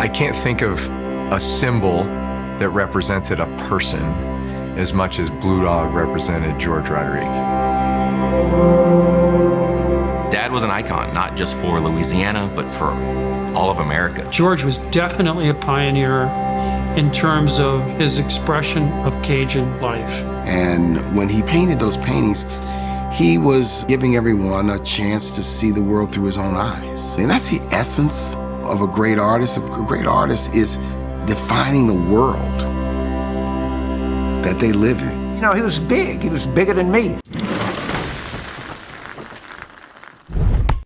can't think of a symbol that represented a person as much as Blue Dog represented George Rodrigue. Dad was an icon, not just for Louisiana, but for all of America. George was definitely a pioneer in terms of his expression of Cajun life. And when he painted those paintings, he was giving everyone a chance to see the world through his own eyes. And that's the essence of a great artist. A great artist is defining the world that they live in. You know, he was big. He was bigger than me.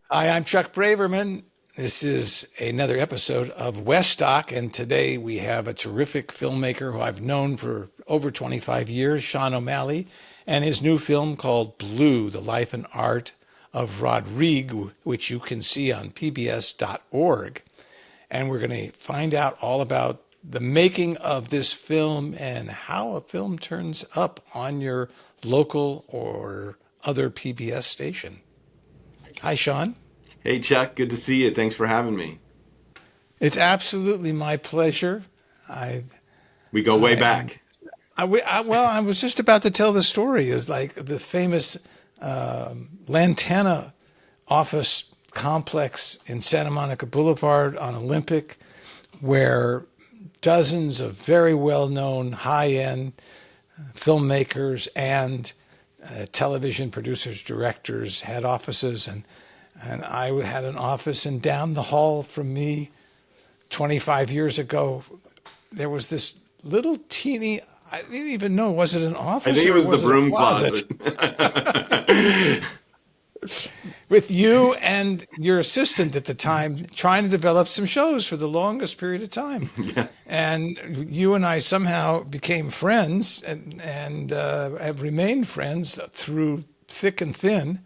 Hi, I'm Chuck Braverman. This is another episode of Westdoc, and today we have a terrific filmmaker who I've known for over 25 years, Sean O'Malley, and his new film called Blue, The Life and Art of Rodrigue, which you can see on pbs.org. And we're going to find out all about the making of this film and how a film turns up on your local or other PBS station. Hi, Sean. Hey, Chuck. Good to see you. Thanks for having me. It's absolutely my pleasure. We go way back. I was just about to tell the story. Is like the famous Lantana office complex in Santa Monica Boulevard on Olympic, where dozens of very well-known, high-end filmmakers and television producers, directors had offices, and I had an office. And down the hall from me, 25 years ago, there was this little teeny, I didn't even know, was it an office? I think it was the broom closet. With you and your assistant at the time trying to develop some shows for the longest period of time. Yeah. And you and I somehow became friends and have remained friends through thick and thin.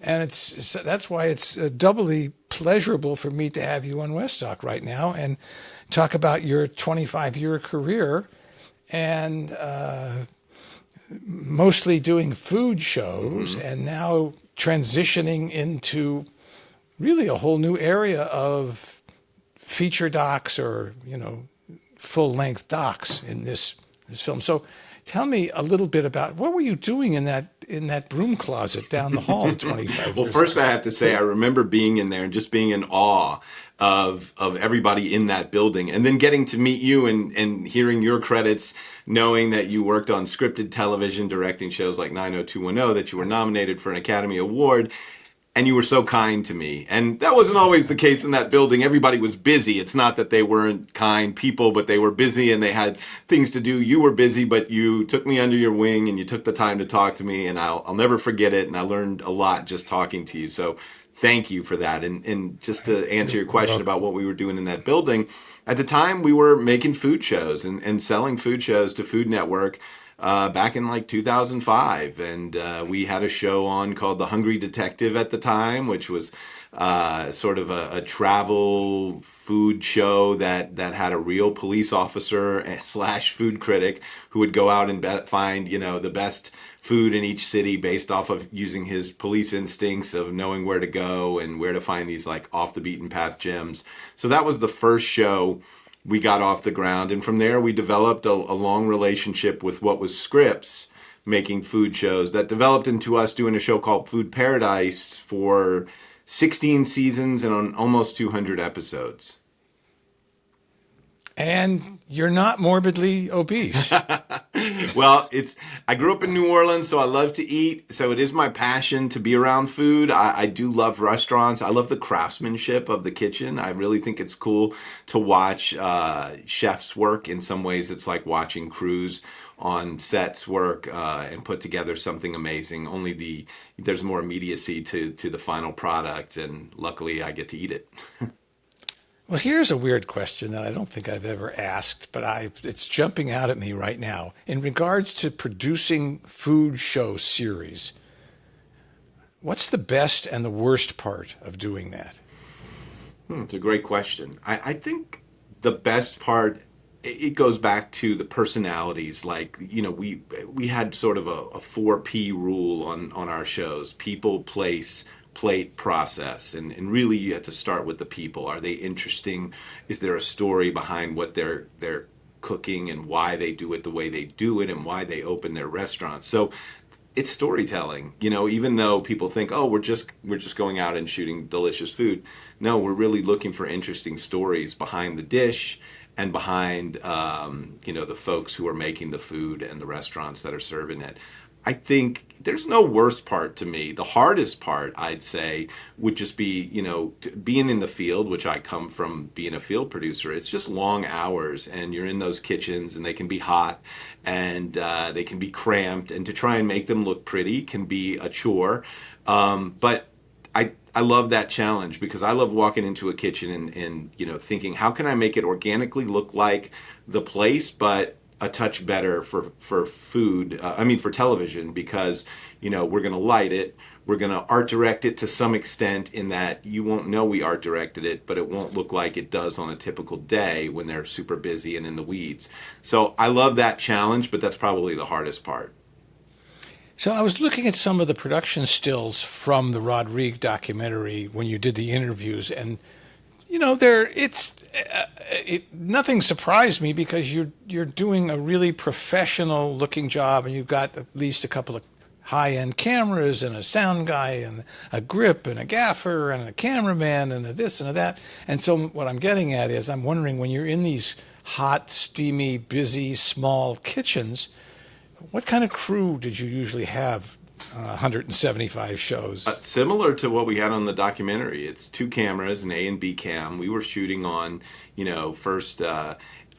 And that's why it's doubly pleasurable for me to have you on Westdoc right now and talk about your 25-year career and mostly doing food shows, and now transitioning into really a whole new area of feature docs or, full-length docs in this film. So tell me a little bit about what were you doing in that broom closet down the hall 25 years Well, first I have to say I remember being in there and just being in awe of everybody in that building, and then getting to meet you and hearing your credits, knowing that you worked on scripted television, directing shows like 90210, that you were nominated for an Academy Award, and you were so kind to me. And that wasn't always the case in that building. Everybody was busy. It's not that they weren't kind people, but they were busy and they had things to do. You were busy, but you took me under your wing and you took the time to talk to me, and I'll never forget it. And I learned a lot just talking to you. So thank you for that. And just to answer your question about what we were doing in that building, at the time we were making food shows and selling food shows to Food Network back in like 2005. And we had a show on called The Hungry Detective at the time, which was sort of a travel food show that had a real police officer / food critic who would go out and find, the best food in each city based off of using his police instincts of knowing where to go and where to find these like off the beaten path gems. So that was the first show we got off the ground. And from there we developed a long relationship with what was Scripps, making food shows, that developed into us doing a show called Food Paradise for 16 seasons and on almost 200 episodes. And you're not morbidly obese. Well, I grew up in New Orleans, so I love to eat. So it is my passion to be around food. I do love restaurants. I love the craftsmanship of the kitchen. I really think it's cool to watch chefs work. In some ways, it's like watching crews on sets work and put together something amazing. Only there's more immediacy to the final product, and luckily I get to eat it. Well, here's a weird question that I don't think I've ever asked, but it's jumping out at me right now. In regards to producing food show series, what's the best and the worst part of doing that? It's a great question. I think the best part, it goes back to the personalities. Like, we had sort of a 4P rule on our shows: people, place, plate process, and really you have to start with the people. Are they interesting? Is there a story behind what they're cooking and why they do it the way they do it and why they open their restaurants? So it's storytelling, even though people think, oh, we're just going out and shooting delicious food. No, we're really looking for interesting stories behind the dish and behind the folks who are making the food and the restaurants that are serving it. I think there's no worst part to me. The hardest part, I'd say, would just be, being in the field, which I come from being a field producer. It's just long hours, and you're in those kitchens, and they can be hot, and they can be cramped, and to try and make them look pretty can be a chore. But I love that challenge, because I love walking into a kitchen and thinking, how can I make it organically look like the place, but a touch better for food, for television, because, we're going to light it. We're going to art direct it to some extent, in that you won't know we art directed it, but it won't look like it does on a typical day when they're super busy and in the weeds. So I love that challenge, but that's probably the hardest part. So I was looking at some of the production stills from the Rodrigue documentary when you did the interviews, and nothing surprised me, because you're doing a really professional looking job, and you've got at least a couple of high-end cameras and a sound guy and a grip and a gaffer and a cameraman and a this and a that. And so what I'm getting at is, I'm wondering, when you're in these hot, steamy, busy, small kitchens, what kind of crew did you usually have? 175 shows. Similar to what we had on the documentary. It's 2 cameras, an A and B cam. We were shooting on, first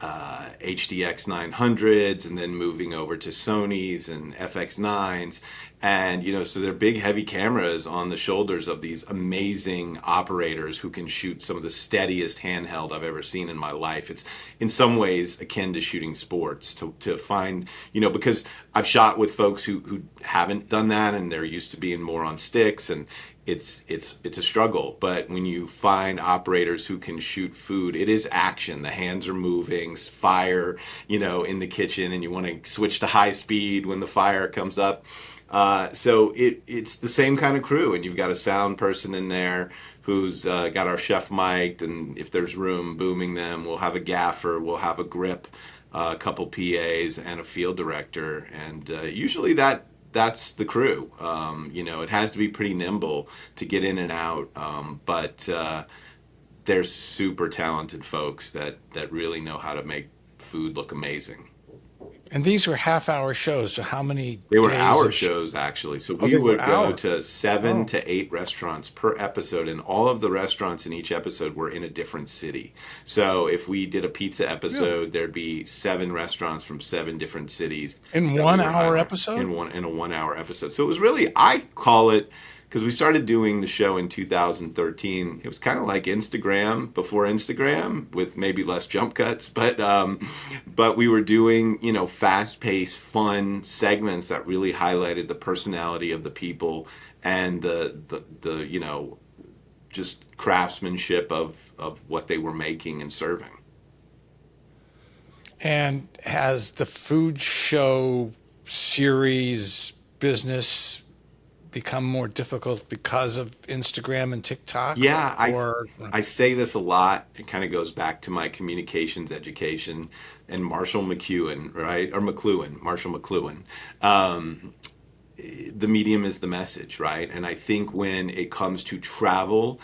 HDX 900s, and then moving over to Sonys and FX9s. And, so they're big, heavy cameras on the shoulders of these amazing operators who can shoot some of the steadiest handheld I've ever seen in my life. It's in some ways akin to shooting sports, to find, because I've shot with folks who haven't done that, and they're used to being more on sticks, and it's a struggle. But when you find operators who can shoot food, it is action. The hands are moving, fire, in the kitchen, and you want to switch to high speed when the fire comes up. So it's the same kind of crew, and you've got a sound person in there who's got our chef mic'd, and if there's room, booming them. We'll have a gaffer, we'll have a grip, a couple PAs, and a field director, and usually that's the crew. It has to be pretty nimble to get in and out, but they're super talented folks that really know how to make food look amazing. And these were half-hour shows, so how many They were days hour of shows, actually. So they we would were go hour. to 7 to 8 restaurants per episode, and all of the restaurants in each episode were in a different city. So if we did a pizza episode, there'd be 7 restaurants from 7 different cities. In that 1 we were hour highlighting episode? In a 1 hour episode. So it was really, I call it, because we started doing the show in 2013. It was kind of like Instagram before Instagram, with maybe less jump cuts, but we were doing, fast-paced, fun segments that really highlighted the personality of the people and the just craftsmanship of what they were making and serving. And has the food show series business become more difficult because of Instagram and TikTok? Yeah, I say this a lot. It kind of goes back to my communications education and Marshall McLuhan, right? Or McLuhan, Marshall McLuhan. The medium is the message, right? And I think when it comes to travel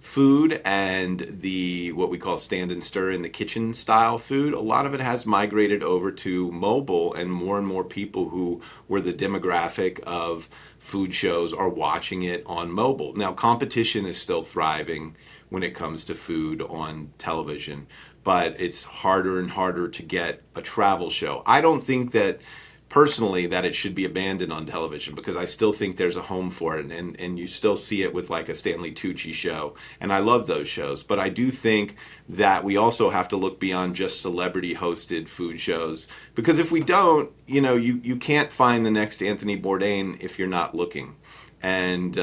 food and the what we call stand and stir in the kitchen style food, a lot of it has migrated over to mobile, and more people who were the demographic of food shows are watching it on mobile. Now, competition is still thriving when it comes to food on television, but it's harder and harder to get a travel show. I don't think that personally that it should be abandoned on television, because I still think there's a home for it, and you still see it with like a Stanley Tucci show, and I love those shows. But I do think that we also have to look beyond just celebrity hosted food shows, because if we don't, you can't find the next Anthony Bourdain if you're not looking. And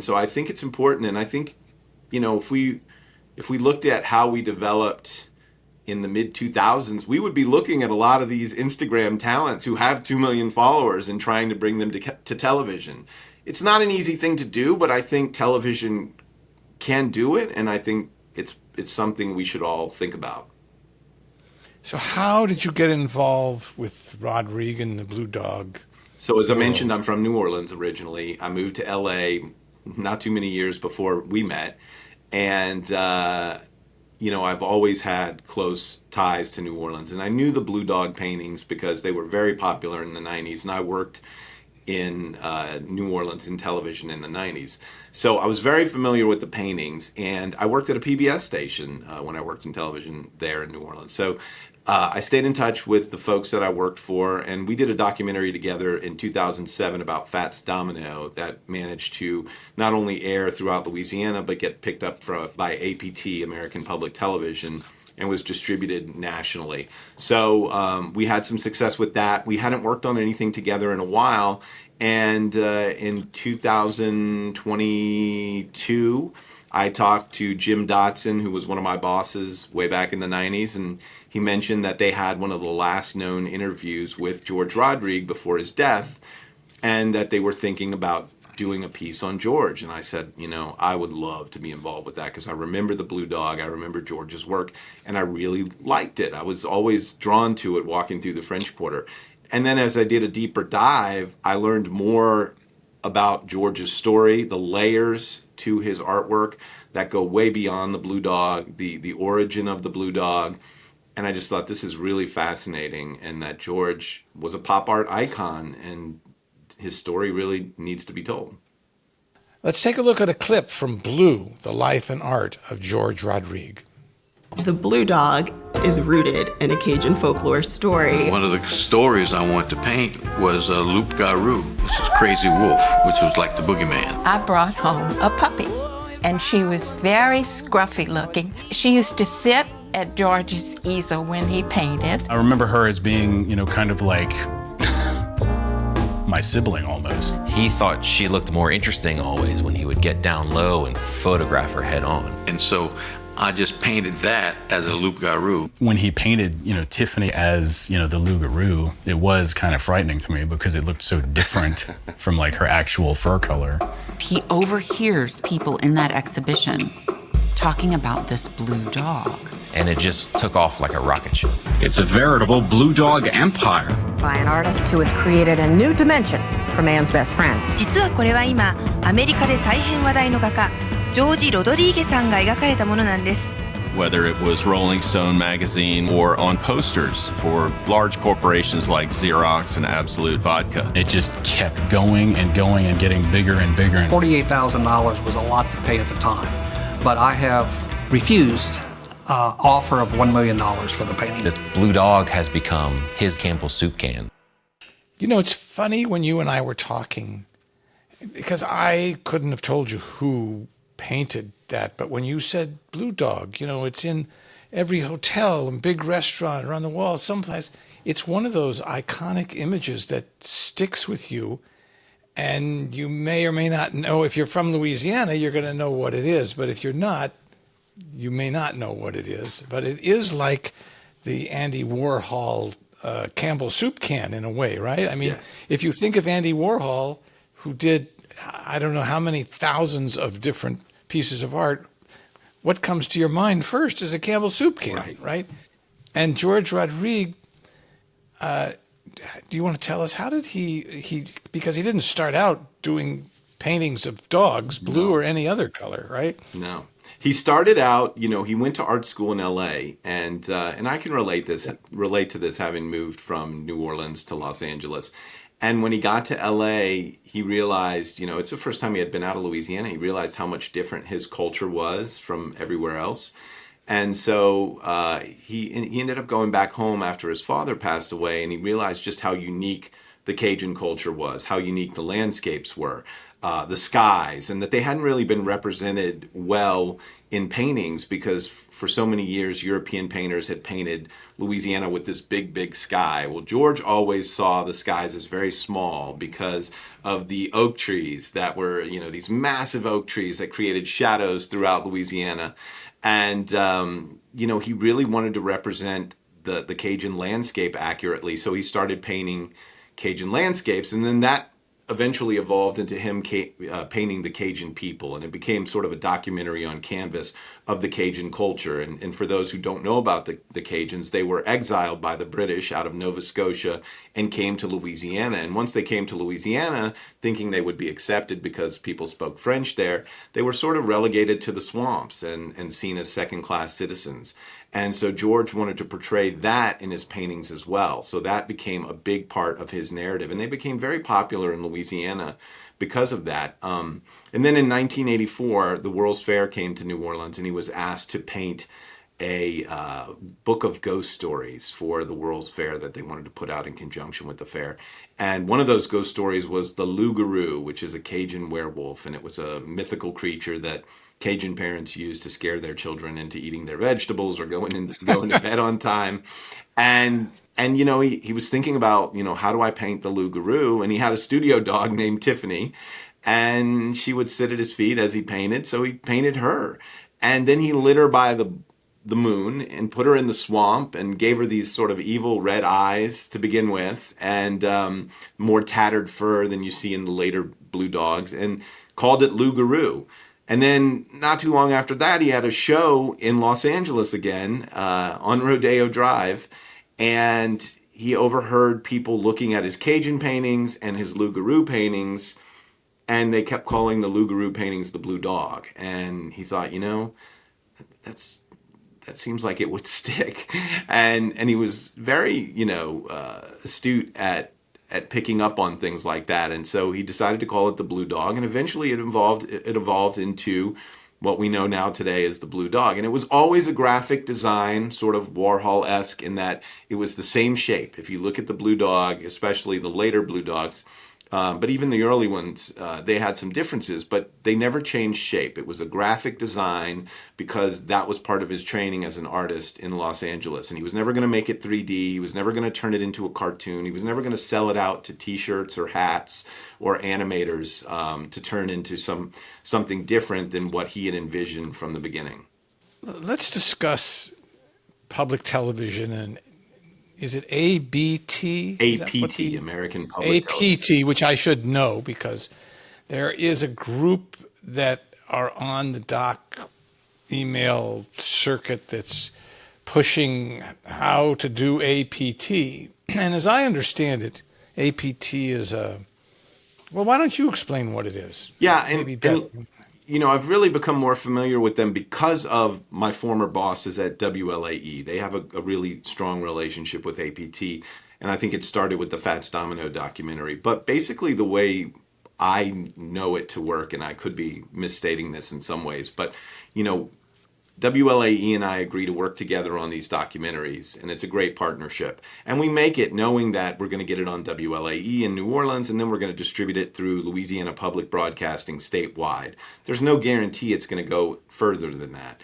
so I think it's important, and I think if we looked at how we developed in the mid-2000s, we would be looking at a lot of these Instagram talents who have 2 million followers and trying to bring them to television. it's not an easy thing to do, but I think television can do it, and I think it's something we should all think about. So how did you get involved with Rodrigue and the Blue Dog? So as I mentioned, I'm from New Orleans originally. I moved to LA not too many years before we met. And, I've always had close ties to New Orleans. And I knew the Blue Dog paintings because they were very popular in the 90s. And I worked in New Orleans in television in the 90s. So I was very familiar with the paintings. And I worked at a PBS station when I worked in television there in New Orleans. So I stayed in touch with the folks that I worked for, and we did a documentary together in 2007 about Fats Domino that managed to not only air throughout Louisiana, but get picked up by APT, American Public Television, and was distributed nationally. So we had some success with that. We hadn't worked on anything together in a while, and in 2022, I talked to Jim Dotson, who was one of my bosses way back in the 90s, and he mentioned that they had one of the last known interviews with George Rodrigue before his death, and that they were thinking about doing a piece on George. And I said, I would love to be involved with that because I remember the Blue Dog, I remember George's work, and I really liked it. I was always drawn to it walking through the French Quarter. And then as I did a deeper dive, I learned more about George's story, the layers to his artwork that go way beyond the Blue Dog, the origin of the Blue Dog. And I just thought this is really fascinating, and that George was a pop art icon, and his story really needs to be told. Let's take a look at a clip from Blue, the life and art of George Rodrigue. The Blue Dog is rooted in a Cajun folklore story. One of the stories I wanted to paint was Loup Garou, which is Crazy Wolf, which was like the boogeyman. I brought home a puppy, and she was very scruffy looking. She used to sit at George's easel when he painted. I remember her as being, kind of like my sibling almost. He thought she looked more interesting always when he would get down low and photograph her head on. And so I just painted that as a Loup Garou. When he painted, Tiffany as, the Loup Garou, it was kind of frightening to me because it looked so different from like her actual fur color. He overhears people in that exhibition talking about this Blue Dog. And it just took off like a rocket ship. It's a veritable Blue Dog empire. By an artist who has created a new dimension for man's best friend. 実はこれは今、アメリカで大変話題の画家、ジョージ・ロドリーゲさんが描かれたものなんです。Whether it was Rolling Stone magazine or on posters for large corporations like Xerox and Absolute Vodka. It just kept going and going and getting bigger and bigger. $48,000 was a lot to pay at the time, but I have refused offer of $1 million for the painting. This Blue Dog has become his Campbell soup can. It's funny when you and I were talking, because I couldn't have told you who painted that, but when you said Blue Dog, it's in every hotel and big restaurant or on the wall someplace. It's one of those iconic images that sticks with you, and you may or may not know. If you're from Louisiana, you're going to know what it is, but if you're not, you may not know what it is. But it is like the Andy Warhol Campbell soup can in a way, right? I mean, yes. If you think of Andy Warhol, who did I don't know how many thousands of different pieces of art, what comes to your mind first is a Campbell soup can, right? And George Rodrigue, do you want to tell us, how did he because he didn't start out doing paintings of dogs, blue or any other color, right? No. He started out, he went to art school in LA, and I can relate to this having moved from New Orleans to Los Angeles. And when he got to LA, he realized, it's the first time he had been out of Louisiana. He realized how much different his culture was from everywhere else. And so he ended up going back home after his father passed away, and he realized just how unique the Cajun culture was, how unique the landscapes were. The skies, and that they hadn't really been represented well in paintings because for so many years European painters had painted Louisiana with this big, big sky. Well, George always saw the skies as very small because of the oak trees that were, these massive oak trees that created shadows throughout Louisiana. And, he really wanted to represent the Cajun landscape accurately. So he started painting Cajun landscapes, and then that eventually evolved into him painting the Cajun people, and it became sort of a documentary on canvas of the Cajun culture. And for those who don't know about the Cajuns, they were exiled by the British out of Nova Scotia and came to Louisiana. And once they came to Louisiana, thinking they would be accepted because people spoke French there, they were sort of relegated to the swamps and seen as second-class citizens. And so George wanted to portray that in his paintings as well. So that became a big part of his narrative. And they became very popular in Louisiana because of that. And then in 1984, the World's Fair came to New Orleans, and he was asked to paint a book of ghost stories for the World's Fair that they wanted to put out in conjunction with the fair. And one of those ghost stories was the loup-garou, which is a Cajun werewolf. And it was a mythical creature that Cajun parents used to scare their children into eating their vegetables or going to bed on time. And you know, he was thinking about, you know, how do I paint the loup-garou? And he had a studio dog named Tiffany, and she would sit at his feet as he painted. So he painted her. And then he lit her by the moon and put her in the swamp and gave her these sort of evil red eyes to begin with, and more tattered fur than you see in the later blue dogs, and called it loup-garou. And then not too long after that, he had a show in Los Angeles again on Rodeo Drive, and he overheard people looking at his Cajun paintings and his loup-garou paintings, and they kept calling the loup-garou paintings the Blue Dog. And he thought, you know, that seems like it would stick. And he was very, you know, astute at picking up on things like that. And so he decided to call it the Blue Dog, and eventually it evolved into what we know now today as the Blue Dog. And it was always a graphic design, sort of Warhol-esque, in that it was the same shape. If you look at the Blue Dog, especially the later Blue Dogs, but even the early ones, they had some differences, but they never changed shape. It was a graphic design because that was part of his training as an artist in Los Angeles. And he was never going to make it 3D. He was never going to turn it into a cartoon. He was never going to sell it out to t-shirts or hats or animators to turn into something different than what he had envisioned from the beginning. Let's discuss public television. And is it ABT? APT, American Public Television. APT, which I should know because there is a group that are on the doc email circuit that's pushing how to do APT. And as I understand it, APT is well, why don't you explain what it is? Yeah, and you know, I've really become more familiar with them because of my former bosses at WLAE. They have a really strong relationship with APT, and I think it started with the Fats Domino documentary. But basically the way I know it to work, and I could be misstating this in some ways, but, you know, WLAE and I agree to work together on these documentaries, and it's a great partnership. And we make it knowing that we're going to get it on WLAE in New Orleans, and then we're going to distribute it through Louisiana Public Broadcasting statewide. There's no guarantee it's going to go further than that.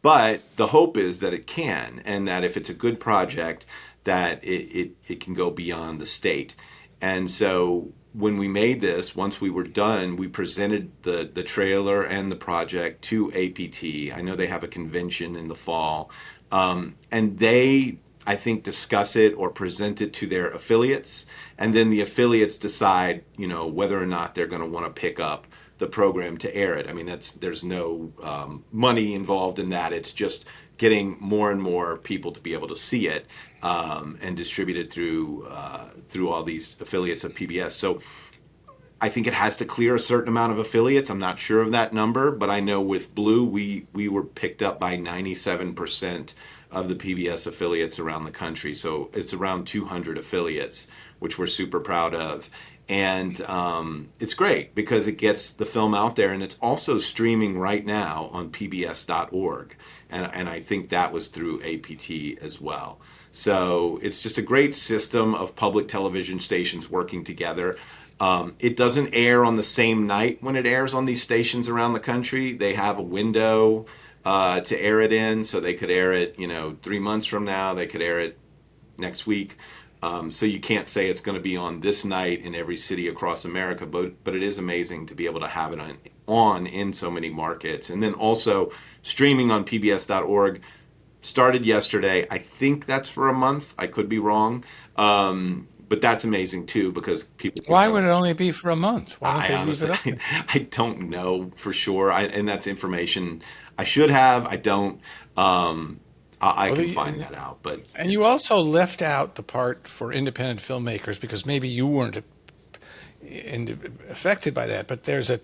But the hope is that it can, and that if it's a good project, that it can go beyond the state. And so when we made this, once we were done, we presented the trailer and the project to APT. I know they have a convention in the fall. And they, I think, discuss it or present it to their affiliates. And then the affiliates decide, you know, whether or not they're going to want to pick up the program to air it. I mean, there's no money involved in that. It's just getting more and more people to be able to see it and distribute it through all these affiliates of PBS. So I think it has to clear a certain amount of affiliates. I'm not sure of that number, but I know with Blue, we were picked up by 97% of the PBS affiliates around the country. So it's around 200 affiliates, which we're super proud of. And it's great because it gets the film out there, and it's also streaming right now on pbs.org. And I think that was through APT as well. So it's just a great system of public television stations working together. It doesn't air on the same night when it airs on these stations around the country. They have a window to air it in, so they could air it, 3 months from now. They could air it next week. So you can't say it's going to be on this night in every city across America, but it is amazing to be able to have it on in so many markets. And then also streaming on pbs.org started yesterday. I think that's for a month. I could be wrong. But that's amazing too, because people. Why would it only be for a month? Why don't I they honestly, leave it up? I don't know for sure. And that's information I should have. I don't. I can find that out. But and you also left out the part for independent filmmakers because maybe you weren't affected by that. But there's a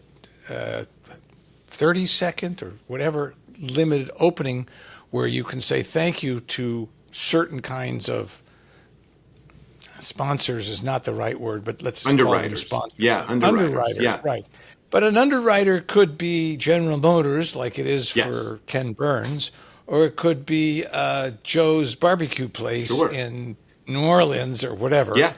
30-second or whatever limited opening where you can say thank you to certain kinds of sponsors is not the right word, but let's call them sponsors. Yeah, underwriters. Yeah. Right. But an underwriter could be General Motors, like it is for Ken Burns, or it could be Joe's barbecue place in New Orleans or whatever. Yeah.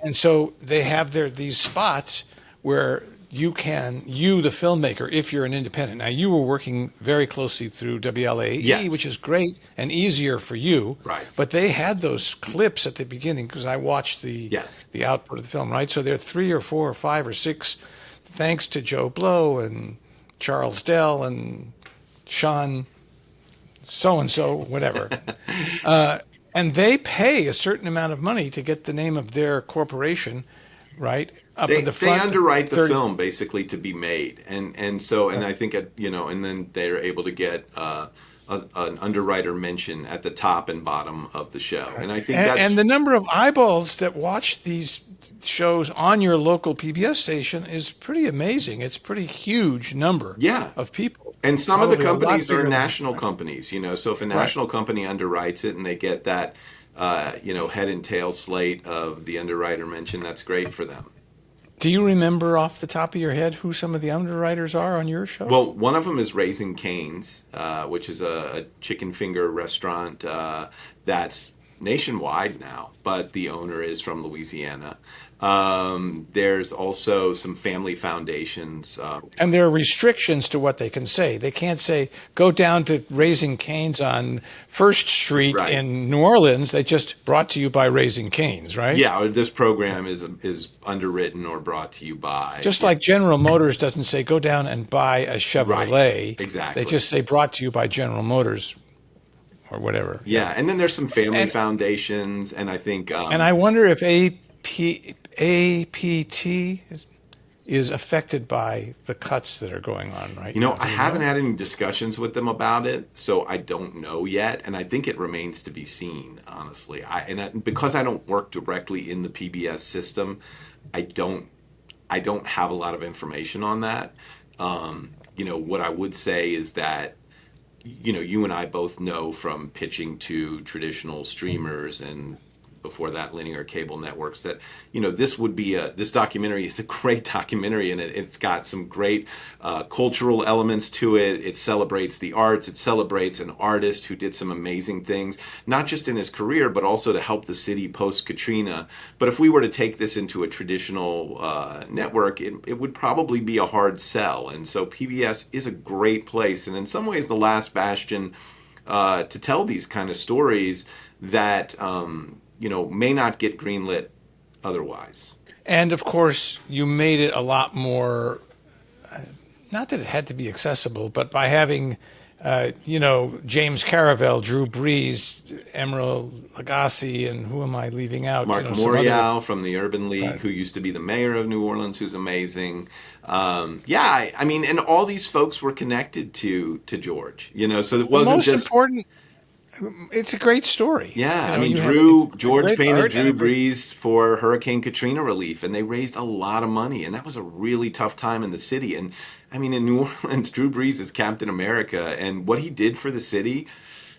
And so they have these spots where you, the filmmaker, if you're an independent. Now, you were working very closely through WLAE, which is great and easier for you. Right. But they had those clips at the beginning because I watched the output of the film, right? So there are 3 or 4 or 5 or 6 thanks to Joe Blow and Charles Dell and Sean so-and-so, whatever. And they pay a certain amount of money to get the name of their corporation, right? Up at the front. They underwrite the film basically to be made, and I think and then they're able to get an underwriter mention at the top and bottom of the show, and I think and the number of eyeballs that watch these shows on your local PBS station is pretty amazing. It's a pretty huge number of people. And some of the companies are national companies, so if a national company underwrites it and they get that head and tail slate of the underwriter mention, that's great for them. Do you remember off the top of your head who some of the underwriters are on your show? Well, one of them is Raising Cane's, which is a chicken finger restaurant that's nationwide now, but the owner is from Louisiana. There's also some family foundations. And there are restrictions to what they can say. They can't say, go down to Raising Cane's on First Street in New Orleans. They just brought to you by Raising Cane's, right? Yeah, or this program is underwritten or brought to you by. Just like General Motors doesn't say, go down and buy a Chevrolet. Right, exactly. They just say, brought to you by General Motors. Or whatever. Yeah, and then there's some family foundations, and I think... and I wonder if APT is affected by the cuts that are going on right now. I haven't had any discussions with them about it, so I don't know yet, and I think it remains to be seen, honestly. Because I don't work directly in the PBS system, I don't have a lot of information on that. What I would say is that you and I both know from pitching to traditional streamers and before that linear cable networks that this documentary is a great documentary, and it's got some great cultural elements to it. It celebrates the arts. It celebrates an artist who did some amazing things, not just in his career, but also to help the city post-Katrina. But if we were to take this into a traditional network, it would probably be a hard sell. And so PBS is a great place, and in some ways the last bastion to tell these kind of stories that may not get greenlit otherwise. And of course, you made it a lot more, not that it had to be accessible, but by having, James Caravel, Drew Brees, Emerald Lagasse, and who am I leaving out? Mark Morial from the Urban League, who used to be the mayor of New Orleans, who's amazing. And all these folks were connected to George, so it wasn't most just... important. It's a great story. Yeah, George painted Drew Brees for Hurricane Katrina relief, and they raised a lot of money, and that was a really tough time in the city. And in New Orleans, Drew Brees is Captain America, and what he did for the city,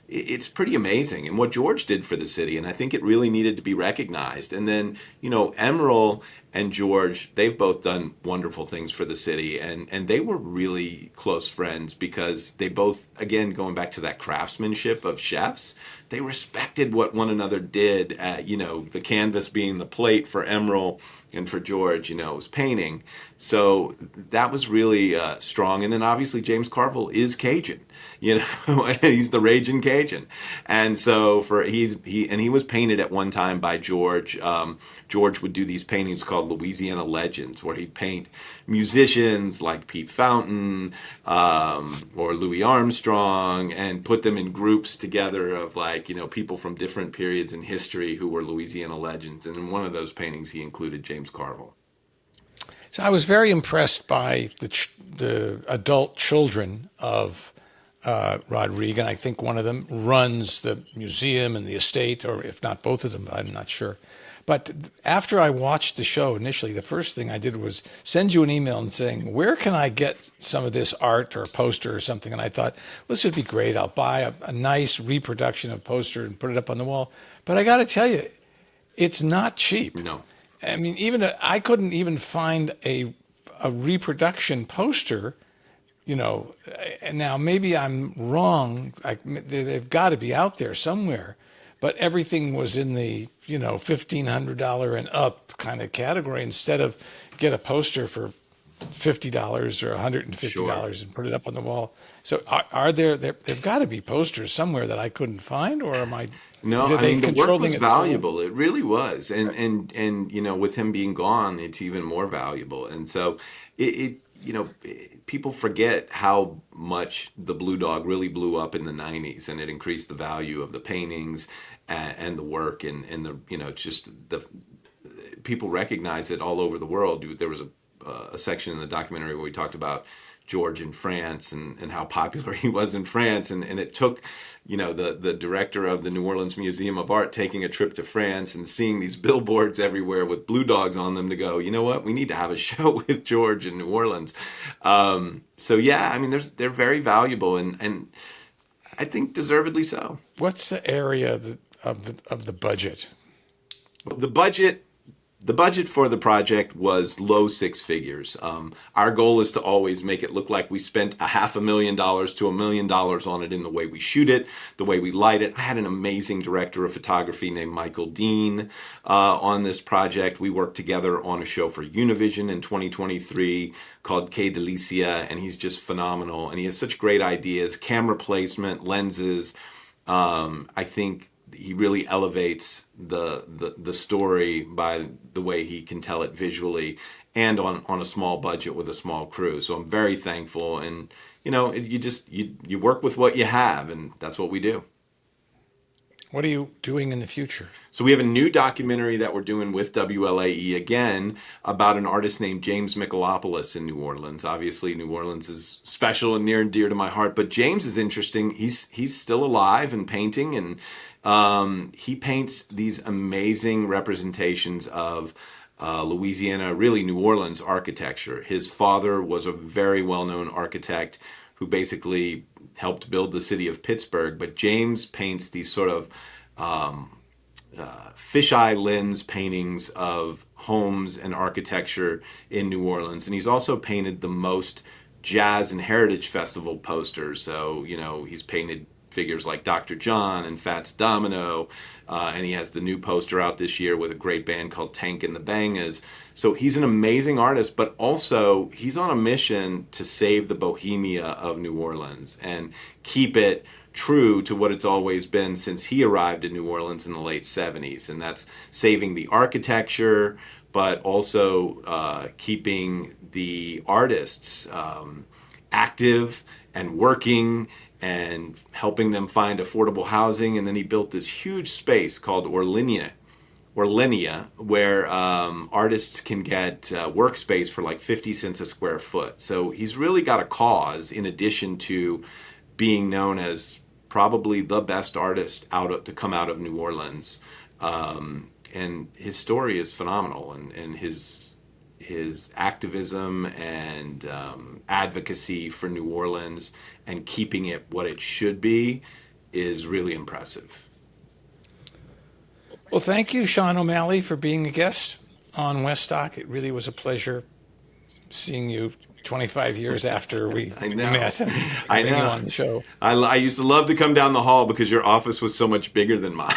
it's pretty amazing. And what George did for the city, and I think it really needed to be recognized. And then, Emerald and George, they've both done wonderful things for the city, and they were really close friends because they both, again, going back to that craftsmanship of chefs, they respected what one another did. The canvas being the plate for Emerald, and for George, it was painting. So that was really strong. And then obviously James Carville is Cajun. He's the raging Cajun, and so he was painted at one time by George. George would do these paintings called called Louisiana Legends, where he'd paint musicians like Pete Fountain or Louis Armstrong and put them in groups together of people from different periods in history who were Louisiana legends. And in one of those paintings, he included James Carville. So I was very impressed by the adult children of Rodrigue, and I think one of them runs the museum and the estate, or if not both of them, I'm not sure. But after I watched the show initially, the first thing I did was send you an email and saying, where can I get some of this art or a poster or something? And I thought, well, this would be great. I'll buy a nice reproduction of poster and put it up on the wall. But I got to tell you, it's not cheap. No. I mean, I couldn't even find a reproduction poster, and now maybe I'm wrong. They've got to be out there somewhere, but everything was in the, $1,500 and up kind of category instead of get a poster for $50 or $150 and put it up on the wall. So there've got to be posters somewhere that I couldn't find, or am I... No, I mean, the work was valuable. It really was. And with him being gone, it's even more valuable. And so people forget how much the Blue Dog really blew up in the 90s, and it increased the value of the paintings and the work and it's just people recognize it all over the world. There was a section in the documentary where we talked about George in France and how popular he was in France. And it took, the director of the New Orleans Museum of Art taking a trip to France and seeing these billboards everywhere with blue dogs on them to go, you know what, we need to have a show with George in New Orleans. So yeah, I mean, they're very valuable and I think deservedly so. What's the area of the budget? The budget for the project was low six figures. Our goal is to always make it look like we spent $500,000 to $1 million on it in the way we shoot it, the way we light it. I had an amazing director of photography named Michael Dean on this project. We worked together on a show for Univision in 2023 called K Delicia, and he's just phenomenal. And he has such great ideas, camera placement, lenses. I think he really elevates the story by the way he can tell it visually and on a small budget with a small crew. So I'm very thankful. And, you work with what you have, and that's what we do. What are you doing in the future? So we have a new documentary that we're doing with WLAE again about an artist named James Michelopoulos in New Orleans. Obviously, New Orleans is special and near and dear to my heart, but James is interesting. He's still alive and painting, and he paints these amazing representations of Louisiana, really New Orleans architecture. His father was a very well-known architect who basically helped build the city of Pittsburgh, but James paints these sort of fisheye lens paintings of homes and architecture in New Orleans. And he's also painted the most jazz and heritage festival posters. So, he's painted figures like Dr. John and Fats Domino, and he has the new poster out this year with a great band called Tank and the Bangas. So he's an amazing artist, but also he's on a mission to save the bohemia of New Orleans and keep it true to what it's always been since he arrived in New Orleans in the late 70s. And that's saving the architecture, but also keeping the artists active and working and helping them find affordable housing. And then he built this huge space called Orlenia, where artists can get workspace for like 50 cents a square foot. So he's really got a cause, in addition to being known as probably the best artist to come out of New Orleans. And his story is phenomenal, and his activism and advocacy for New Orleans and keeping it what it should be is really impressive. Well, thank you, Sean O'Malley, for being a guest on Westdoc. It really was a pleasure seeing you 25 years after we met and having you on the show. I used to love to come down the hall because your office was so much bigger than mine.